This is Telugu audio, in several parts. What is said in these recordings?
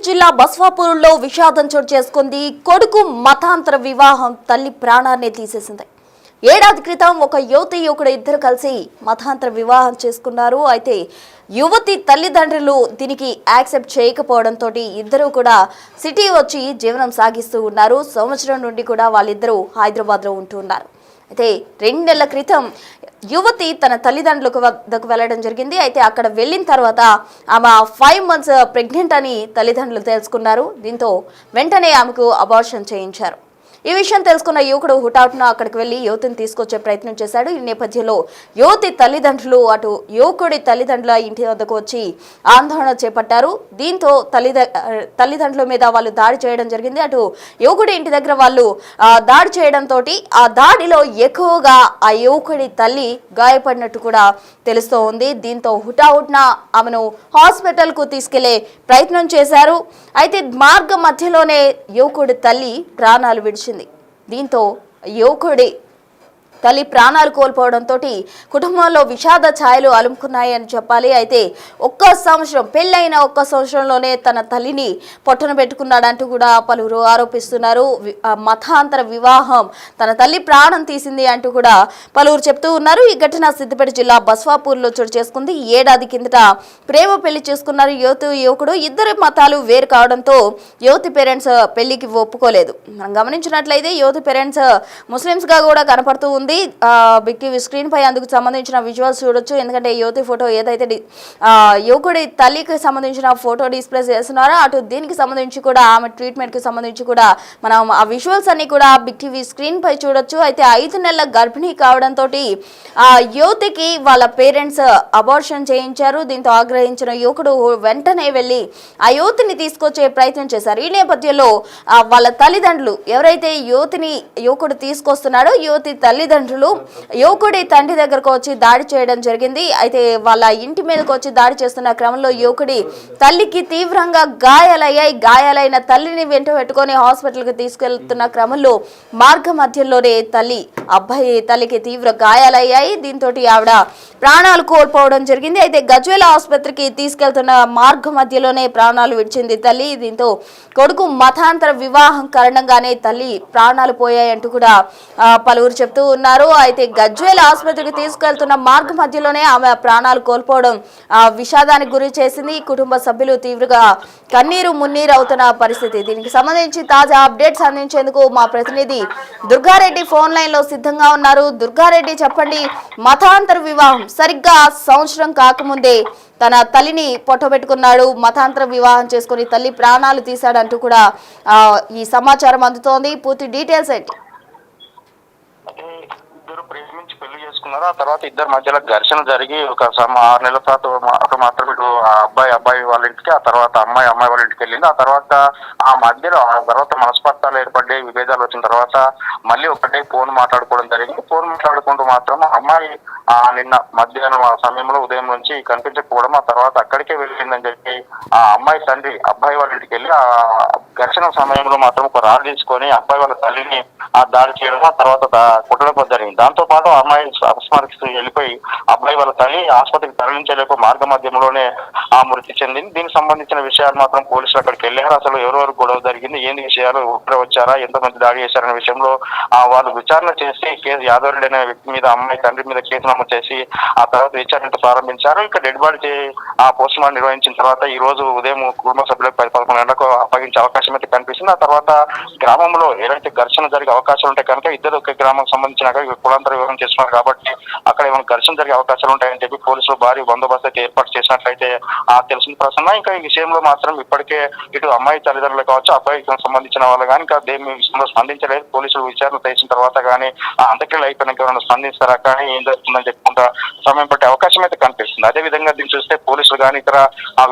జిల్లా బస్వాపూర్లో విషాదం చోటు చేసుకుంది. కొడుకు మతాంతర వివాహం తల్లి ప్రాణాన్ని తీసేసింది. ఏడాది క్రితం ఒక యువకుడు ఇద్దరు కలిసి మతాంతర వివాహం చేసుకున్నారు. అయితే యువతి తల్లిదండ్రులు దీనికి యాక్సెప్ట్ చేయకపోవడంతో ఇద్దరు కూడా సిటీ వచ్చి జీవనం సాగిస్తూ ఉన్నారు. సంవత్సరం నుండి కూడా వాళ్ళిద్దరూ హైదరాబాద్లో ఉంటున్నారు. అయితే 2 నెలల క్రితం యువతి తన తల్లిదండ్రులకు వద్దకు వెళ్ళడం జరిగింది. అయితే అక్కడ వెళ్ళిన తర్వాత ఆమె 5 months ప్రెగ్నెంట్ అని తల్లిదండ్రులు తెలుసుకున్నారు. దీంతో వెంటనే ఆమెకు అబార్షన్ చేయించారు. ఈ విషయం తెలుసుకున్న యువకుడు హుటాహుటిన అక్కడికి వెళ్లి యువతిని తీసుకొచ్చే ప్రయత్నం చేశాడు. ఈ నేపథ్యంలో యువతి తల్లిదండ్రులు అటు యువకుడి తల్లిదండ్రుల ఇంటి వద్దకు వచ్చి ఆందోళన చేపట్టారు. దీంతో తల్లిదండ్రుల మీద వాళ్ళు దాడి చేయడం జరిగింది. అటు యువకుడి ఇంటి దగ్గర వాళ్ళు దాడి చేయడంతో ఆ దాడిలో ఎక్కువగా ఆ యువకుడి తల్లి గాయపడినట్టు కూడా తెలుస్తూ ఉంది. దీంతో హుటాహుటిన ఆమెను హాస్పిటల్కు తీసుకెళ్లే ప్రయత్నం చేశారు. అయితే మార్గ మధ్యలోనే యువకుడి తల్లి ప్రాణాలు విడిచింది. దీంతో యువకుడి తల్లి ప్రాణాలు కోల్పోవడంతో కుటుంబంలో విషాద ఛాయలు అలుముకున్నాయని చెప్పాలి. అయితే పెళ్ళైన ఒక్క సంవత్సరంలోనే తన తల్లిని పొట్టన పెట్టుకున్నాడంటూ కూడా పలువురు ఆరోపిస్తున్నారు. మతాంతర వివాహం తన తల్లి ప్రాణం తీసింది అంటూ కూడా పలువురు చెప్తూ ఉన్నారు. ఈ ఘటన సిద్దిపేట జిల్లా బస్వాపూర్లో చోటు చేసుకుంది. ఏడాది కిందట ప్రేమ పెళ్లి చేసుకున్నారు యువకుడు. ఇద్దరు మతాలు వేరు కావడంతో యువతి పేరెంట్స్ పెళ్లికి ఒప్పుకోలేదు. మనం గమనించినట్లయితే యువతి పేరెంట్స్ ముస్లిమ్స్ గా కూడా కనపడుతూ ఉంది. బిగ్ టీవీ స్క్రీన్ పై అందుకు సంబంధించిన విజువల్స్ చూడొచ్చు. ఎందుకంటే యువతి ఫోటో ఏదైతే యువకుడి తల్లికి సంబంధించిన ఫోటో డిస్ప్లే చేస్తున్నారో అటు దీనికి సంబంధించి కూడా ఆమె ట్రీట్మెంట్ కి సంబంధించి కూడా మనం ఆ విజువల్స్ అన్ని కూడా బిగ్ టీవీ స్క్రీన్ పై చూడొచ్చు. అయితే 5 నెలల గర్భిణీ కావడంతో ఆ యువతికి వాళ్ళ పేరెంట్స్ అబార్షన్ చేయించారు. దీంతో ఆగ్రహించిన యువకుడు వెంటనే వెళ్లి ఆ యువతిని తీసుకొచ్చే ప్రయత్నం చేశారు. ఈ నేపథ్యంలో వాళ్ళ తల్లిదండ్రులు ఎవరైతే యువకుడు తీసుకొస్తున్నాడో యువతి తల్లిదండ్రులు యువకుడి తండ్రి దగ్గరకు వచ్చి దాడి చేయడం జరిగింది. అయితే వాళ్ళ ఇంటి మీదకి వచ్చి దాడి చేస్తున్న క్రమంలో యువకుడి తల్లికి తీవ్రంగా గాయాలైన తల్లిని వెంట పెట్టుకొని హాస్పిటల్కి తీసుకెళ్తున్న క్రమంలో మార్గ మధ్యలోనే అబ్బాయి తల్లికి తీవ్ర గాయాలయ్యాయి. దీంతో ఆవిడ ప్రాణాలు కోల్పోవడం జరిగింది. అయితే గజ్వేల్ ఆసుపత్రికి తీసుకెళ్తున్న మార్గ మధ్యలోనే ప్రాణాలు విడిచింది తల్లి. దీంతో కొడుకు మతాంతర వివాహం కారణంగానే తల్లి ప్రాణాలు పోయాయంటూ కూడా పలువురు చెప్తూ ఉన్నారు. అయితే గజ్వేల్ ఆసుపత్రికి తీసుకెళ్తున్న మార్గ మధ్యలోనే ఆమె ప్రాణాలు కోల్పోవడం విషాదానికి గురి చేసింది. కుటుంబ సభ్యులు తీవ్రంగా కన్నీరు మున్నీరు అవుతున్న పరిస్థితి. దీనికి సంబంధించి తాజా అప్డేట్స్ అందించేందుకు మా ప్రతినిధి దుర్గారెడ్డి ఫోన్ లైన్ లో సిద్ధంగా ఉన్నారు. దుర్గారెడ్డి, చెప్పండి, మతాంతర వివాహం సరిగ్గా సంవత్సరం కాకముందే తన తల్లిని పొట్టబెట్టుకున్నాడు, మతాంతర వివాహం చేసుకుని తల్లి ప్రాణాలు తీశాడంటూ కూడా ఈ సమాచారం అందుతోంది. పూర్తి డీటెయిల్స్ ఏంటి? ఇద్దరు ప్రేమించి పెళ్లి చేసుకున్నారు. ఆ తర్వాత ఇద్దరు మధ్యలో ఘర్షణ జరిగి ఒక 6 నెలల తర్వాత మాత్రం ఇటు అబ్బాయి వాళ్ళ ఇంటికి, ఆ తర్వాత అమ్మాయి వాళ్ళ ఇంటికి వెళ్ళింది. ఆ తర్వాత మనస్పర్ధాలు ఏర్పడి విభేదాలు వచ్చిన తర్వాత మళ్ళీ ఒకటే ఫోన్ మాట్లాడుకోవడం జరిగింది. ఫోన్ మాట్లాడుకుంటూ మాత్రం అమ్మాయి నిన్న మధ్యాహ్నం సమయంలో ఉదయం నుంచి కనిపించకపోవడం, ఆ తర్వాత అక్కడికే వెళ్ళిందని చెప్పి ఆ అమ్మాయి తండ్రి అబ్బాయి వాళ్ళ ఇంటికి వెళ్ళి ఆ ఘర్షణ సమయంలో మాత్రం ఒక రాళ్ళు తీసుకొని అబ్బాయి వాళ్ళ తల్లిని దాడి చేయడం, ఆ తర్వాత కుట్టడం జరిగింది. దాంతో పాటు అమ్మాయి అపస్మారకి వెళ్ళిపోయి అబ్బాయి వాళ్ళ తల్లి ఆసుపత్రికి తరలించలేక మార్గ మధ్యంలోనే మృతి చెందింది. దీనికి సంబంధించిన విషయాలు మాత్రం పోలీసులు అక్కడికి వెళ్ళారు. అసలు ఎవరెవరు గొడవ జరిగింది, ఏంది విషయాలు, ఒక్కరే వచ్చారా, ఎంతమంది దాడి చేశారనే విషయంలో వాళ్ళు విచారణ చేసి కేసు యాదవ్ అనే వ్యక్తి మీద, అమ్మాయి తండ్రి మీద కేసు నమోదు చేసి ఆ తర్వాత విచారణ ప్రారంభించారు. ఇక డెడ్ బాడీ పోస్ట్ మార్టం నిర్వహించిన తర్వాత ఈ రోజు ఉదయం కుటుంబ సభ్యులకు 11 గంటలకు అప్పగించే అవకాశం అయితే కనిపిస్తుంది. ఆ తర్వాత గ్రామంలో ఏదైతే ఘర్షణ జరిగే అవకాశాలు ఉంటాయి కనుక ఇద్దరు ఒకే గ్రామానికి సంబంధించిన కులాంతర వివరణ చేస్తున్నారు కాబట్టి అక్కడ ఏమైనా ఘర్షణ జరిగే అవకాశాలు ఉంటాయని చెప్పి పోలీసులు భారీ బందోబస్తు అయితే ఏర్పాటు చేసినట్లయితే తెలిసిన ప్రసన్న. ఇంకా ఈ విషయంలో మాత్రం ఇప్పటికే ఇటు అమ్మాయి తల్లిదండ్రులు కావచ్చు, అబ్బాయికి సంబంధించిన వాళ్ళు కానీ ఇంకా దేని విషయంలో స్పందించలేదు. పోలీసులు విచారణ చేసిన తర్వాత కానీ అంత్యక్రియలు అయిపోయినాక ఎవరైనా స్పందిస్తారా కానీ ఏం జరుగుతుందని చెప్పుకుంటా సమయం పట్టే అవకాశం అయితే కనిపిస్తుంది. అదే విధంగా దీన్ని చూస్తే పోలీసులు కానీ ఇతర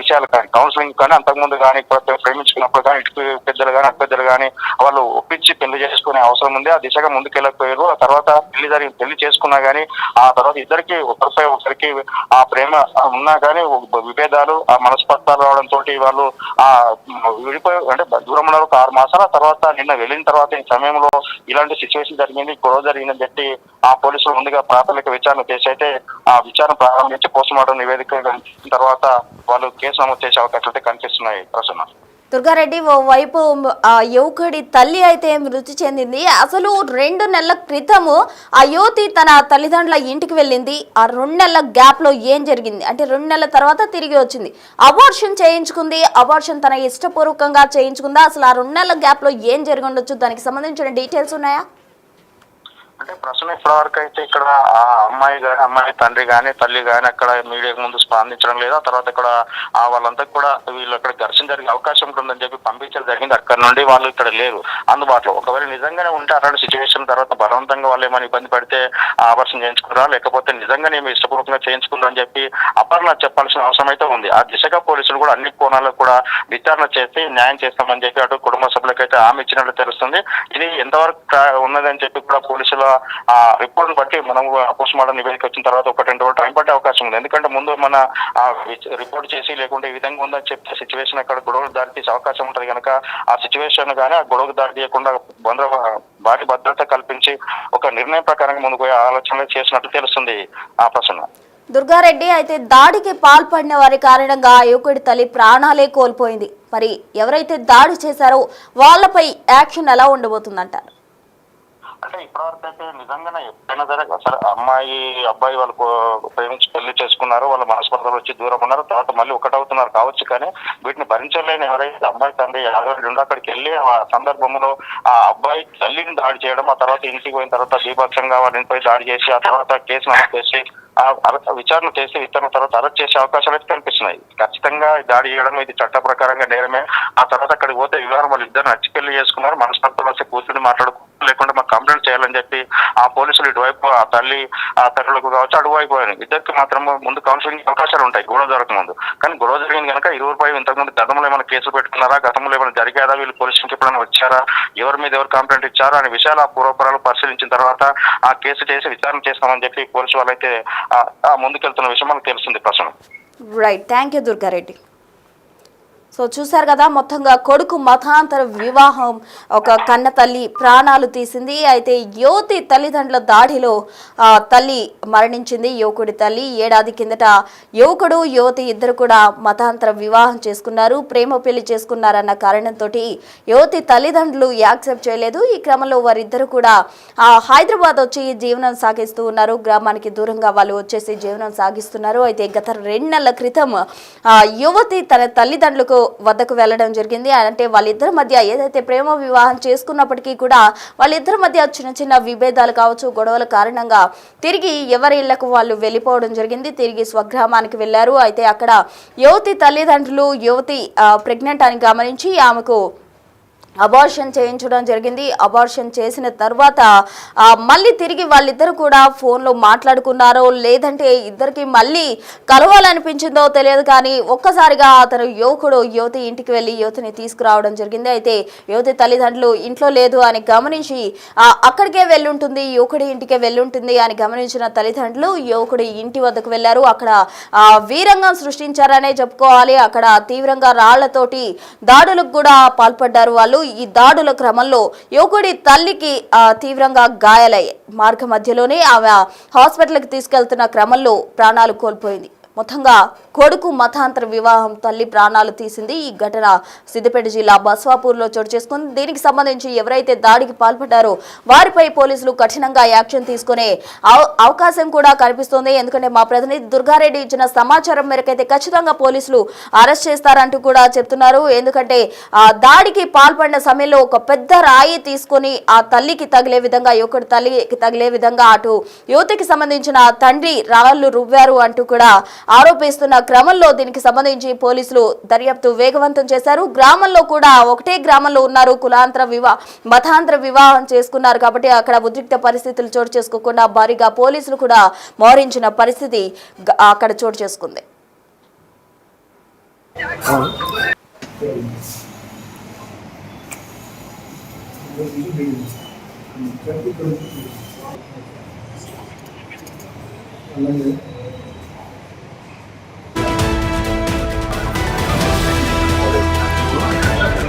విషయాలు కానీ కౌన్సిలింగ్ కానీ అంతకుముందు కానీ ప్రేమించుకున్నప్పుడు కానీ ఇటు పెద్దలు కానీ అటు పెద్దలు కానీ వాళ్ళు ఒప్పించి పెళ్లి చేసుకునే అవసరం ఉంది. ఆ దిశగా ముందుకెళ్ళకపోయారు. ఆ తర్వాత పెళ్లి చేసుకున్నా గానీ ఆ తర్వాత ఇద్దరికి ఒకరిపై ఒకరికి ఆ ప్రేమ ఉన్నా కానీ విభేదాలు ఆ మనస్పర్ధాలు రావడంతో వాళ్ళు విడిపోయి అంటే దూరం ఉన్నారు 6 మాసాల తర్వాత నిన్న వెళ్ళిన తర్వాత ఈ సమయంలో ఇలాంటి సిచ్యువేషన్ జరిగింది, గొడవ జరిగిందని చెప్పి పోలీసులు ముందుగా ప్రాథమిక విచారణ చేసి అయితే ఆ విచారణ ప్రారంభించి పోస్ట్ మార్టం నివేదిక తర్వాత వాళ్ళు కేసు నమోదు చేసే అవకాశాలు అయితే కనిపిస్తున్నాయి. ప్రసన్న. దుర్గారెడ్డి ఓవైపు ఆ యువకుడి తల్లి అయితే మృతి చెందింది. అసలు 2 నెలల క్రితము ఆ యువతి తన తల్లిదండ్రుల ఇంటికి వెళ్ళింది. ఆ 2 నెలల గ్యాప్ లో ఏం జరిగింది అంటే 2 నెలల తర్వాత తిరిగి వచ్చింది, అబార్షన్ చేయించుకుంది. అబార్షన్ తన ఇష్టపూర్వకంగా చేయించుకుందా? అసలు ఆ 2 నెలల గ్యాప్ లో ఏం జరిగి ఉండొచ్చు, దానికి సంబంధించిన డీటెయిల్స్ ఉన్నాయా? అంటే ప్రశ్న ఇప్పటి వరకు అయితే ఇక్కడ ఆ అమ్మాయి తండ్రి కానీ తల్లి కానీ అక్కడ మీడియాకు ముందు స్పందించడం లేదు. ఆ తర్వాత ఇక్కడ వాళ్ళంతా కూడా వీళ్ళు అక్కడ ఘర్షణ జరిగే అవకాశం ఉంటుందని చెప్పి పంపించడం జరిగింది. అక్కడ నుండి వాళ్ళు ఇక్కడ లేరు అందుబాటులో. ఒకవేళ నిజంగానే ఉంటే అలాంటి సిచ్యువేషన్ తర్వాత బలవంతంగా వాళ్ళు ఏమైనా ఇబ్బంది పడితే ఆపరేషన్ చేయించుకున్నారా, లేకపోతే నిజంగానే ఏమి ఇష్టపూర్వకంగా చేయించుకున్నారని చెప్పి అపర్ణ చెప్పాల్సిన అవసరం అయితే ఉంది. ఆ దిశగా పోలీసులు కూడా అన్ని కోణాల్లో కూడా విచారణ చేసి న్యాయం చేస్తామని చెప్పి అటు కుటుంబ సభ్యులకైతే హామీ ఇచ్చినట్లు తెలుస్తుంది. ఇది ఎంతవరకు ఉన్నదని చెప్పి కూడా పోలీసుల ఆ రిపోర్ట్ బట్టి మనం పోస్ట్ మార్టం నివేదిక వచ్చిన తర్వాత 1-2 రోజులు టైం పట్టే అవకాశం ఉంది. ఎందుకంటే ముందు మన రిపోర్ట్ చేసి లేకుంటే ఈ విధంగా ఉందని చెప్తే సిచ్యువేషన్ అక్కడ గొడవకు దారి తీసే అవకాశం ఉంటుంది కనుక ఆ సిచ్యువేషన్ కానీ ఆ గొడవకు దారి తీయకుండా భారీ భద్రత కల్పించి ఒక నిర్ణయం ప్రకారంగా ముందుకు పోయే ఆలోచనలు చేసినట్టు తెలుస్తుంది. ఆ ప్రశ్న దుర్గారెడ్డి అయితే దాడికి పాల్పడిన వారి కారణంగా ఆ యువకుడి తల్లి ప్రాణాలే కోల్పోయింది. మరి ఎవరైతే దాడి చేశారో వాళ్ళపై యాక్షన్ ఎలా ఉండబోతుందంటారు? అంటే ఇప్పటివరకు అయితే నిజంగానే ఎప్పుడైనా సరే అబ్బాయి వాళ్ళు ప్రేమించి పెళ్లి చేసుకున్నారు, వాళ్ళ మనస్పర్ధలు వచ్చి దూరం ఉన్నారు, తర్వాత మళ్ళీ ఒకటవుతున్నారు కావచ్చు. కానీ వీటిని భరించలేని ఎవరైతే అమ్మాయి తండ్రి ఉండి అక్కడికి వెళ్ళి ఆ సందర్భంలో ఆ అబ్బాయి తల్లిని దాడి చేయడం, ఆ తర్వాత ఇంటికి పోయిన తర్వాత బీభత్సంగా వాళ్ళ ఇంటిపై దాడి చేసి ఆ తర్వాత కేసు నమోదు చేసి విచారణ తర్వాత అరెస్ట్ చేసే అవకాశాలు అయితే కనిపిస్తున్నాయి. ఖచ్చితంగా దాడి చేయడం ఇది చట్ట ప్రకారంగా నేరమే. ఆ తర్వాత అక్కడికి పోతే వివరం వాళ్ళు ఇద్దరు నచ్చి పెళ్లి చేసుకున్నారు, మనస్పర్ధలు వచ్చి కూర్చుని మాట్లాడుకున్నారు, లేకుంటే మాకు కంప్లైంట్ చేయాలని చెప్పి ఆ పోలీసులు ఇటువైపు ఆ తల్లులకు కావచ్చు అటువైపు ఇద్దరికి మాత్రం ముందు కౌన్సిలింగ్ అవకాశాలు ఉంటాయి గొడవ జరగక ముందు. కానీ గొడవ జరిగింది కనుక ఇరువురిపై ఇంతకుముందు గతంలో ఏమైనా కేసులు పెట్టుకున్నారా, గతంలో ఏమైనా జరిగారా, వీళ్ళు పోలీసులకు ఎప్పుడైనా వచ్చారా, ఎవరి మీద ఎవరు కంప్లైంట్ ఇచ్చారా అనే విషయాలు ఆ పూర్వపరాలు పరిశీలించిన తర్వాత ఆ కేసు చేసి విచారణ చేస్తామని చెప్పి పోలీసు వాళ్ళైతే ముందుకెళ్తున్న విషయం మనకు తెలుస్తుంది. ప్రశ్న right, thank you Durga Reddy. So చూశారు కదా, మొత్తంగా కొడుకు మతాంతర వివాహం ఒక కన్న తల్లి ప్రాణాలు తీసింది. అయితే యువతి తల్లిదండ్రుల దాడిలో తల్లి మరణించింది. యువకుడి తల్లి ఏడాది కిందట యువకుడు యువతి ఇద్దరు కూడా మతాంతర వివాహం చేసుకున్నారు, ప్రేమ పెళ్లి చేసుకున్నారన్న కారణంతో యువతి తల్లిదండ్రులు యాక్సెప్ట్ చేయలేదు. ఈ క్రమంలో వారిద్దరు కూడా హైదరాబాద్ వచ్చి జీవనం సాగిస్తూ ఉన్నారు. గ్రామానికి దూరంగా వాళ్ళు వచ్చేసి జీవనం సాగిస్తున్నారు. అయితే గత 2 నెలల క్రితం యువతి తన తల్లిదండ్రులకు వద్దకు వెళ్ళడం జరిగింది. అంటే వాళ్ళిద్దరి మధ్య ఏదైతే ప్రేమ వివాహం చేసుకున్నప్పటికీ కూడా వాళ్ళిద్దరి మధ్య చిన్న విభేదాలు కావచ్చు, గొడవల కారణంగా తిరిగి ఎవరి ఇళ్లకు వాళ్ళు వెళ్ళిపోవడం జరిగింది. తిరిగి స్వగ్రామానికి వెళ్ళారు. అయితే అక్కడ యువతి తల్లిదండ్రులు యువతి ప్రెగ్నెంట్ అని గమనించి ఆమెకు అబార్షన్ చేయించడం జరిగింది. అబార్షన్ చేసిన తర్వాత మళ్ళీ తిరిగి వాళ్ళిద్దరు కూడా ఫోన్లో మాట్లాడుకున్నారో లేదంటే ఇద్దరికి మళ్ళీ కలవాలనిపించిందో తెలియదు. కానీ ఒక్కసారిగా అతను యువకుడు యువతి ఇంటికి వెళ్ళి యువతిని తీసుకురావడం జరిగింది. అయితే యువతి తల్లిదండ్రులు ఇంట్లో లేదు అని గమనించి అక్కడికే వెళ్ళుంటుంది, యువకుడి ఇంటికే వెళ్ళుంటుంది అని గమనించిన తల్లిదండ్రులు యువకుడి ఇంటి వద్దకు వెళ్ళారు. అక్కడ వీరంగం సృష్టించారనే చెప్పుకోవాలి. అక్కడ తీవ్రంగా రాళ్లతోటి దాడులకు కూడా పాల్పడ్డారు వాళ్ళు. ఈ దాడుల క్రమంలో యువకుడి తల్లికి తీవ్రంగా గాయాలయ్యాయి. మార్గ మధ్యలోనే ఆమె హాస్పిటల్కి తీసుకెళ్తున్న క్రమంలో ప్రాణాలు కోల్పోయింది. మొత్తంగా కొడుకు మతాంతర వివాహం తల్లి ప్రాణాలు తీసింది. ఈ ఘటన సిద్దిపేట జిల్లా బస్వాపూర్లో చోటు చేసుకుంది. దీనికి సంబంధించి ఎవరైతే దాడికి పాల్పడ్డారో వారిపై పోలీసులు కఠినంగా యాక్షన్ తీసుకునే అవకాశం కూడా కనిపిస్తోంది. ఎందుకంటే మా ప్రతినిధి దుర్గారెడ్డి ఇచ్చిన సమాచారం మేరకైతే ఖచ్చితంగా పోలీసులు అరెస్ట్ చేస్తారంటూ కూడా చెప్తున్నారు. ఎందుకంటే దాడికి పాల్పడిన సమయంలో ఒక పెద్ద రాయి తీసుకొని ఆ తల్లికి తగిలే విధంగా యువకుడి తల్లికి తగిలే విధంగా అటు యువతికి సంబంధించిన తండ్రి రాళ్లు రువ్వారు అంటూ కూడా ఆరోపిస్తున్న క్రమంలో దీనికి సంబంధించి పోలీసులు దర్యాప్తు వేగవంతం చేశారు. గ్రామంలో కూడా ఒకటే గ్రామంలో ఉన్నారు, మతాంతర వివాహం చేసుకున్నారు కాబట్టి అక్కడ ఉద్రిక్త పరిస్థితులు చోటు చేసుకోకుండా భారీగా పోలీసులు కూడా మోహరించిన పరిస్థితి అక్కడ చోటు చేసుకుంది. అలాగే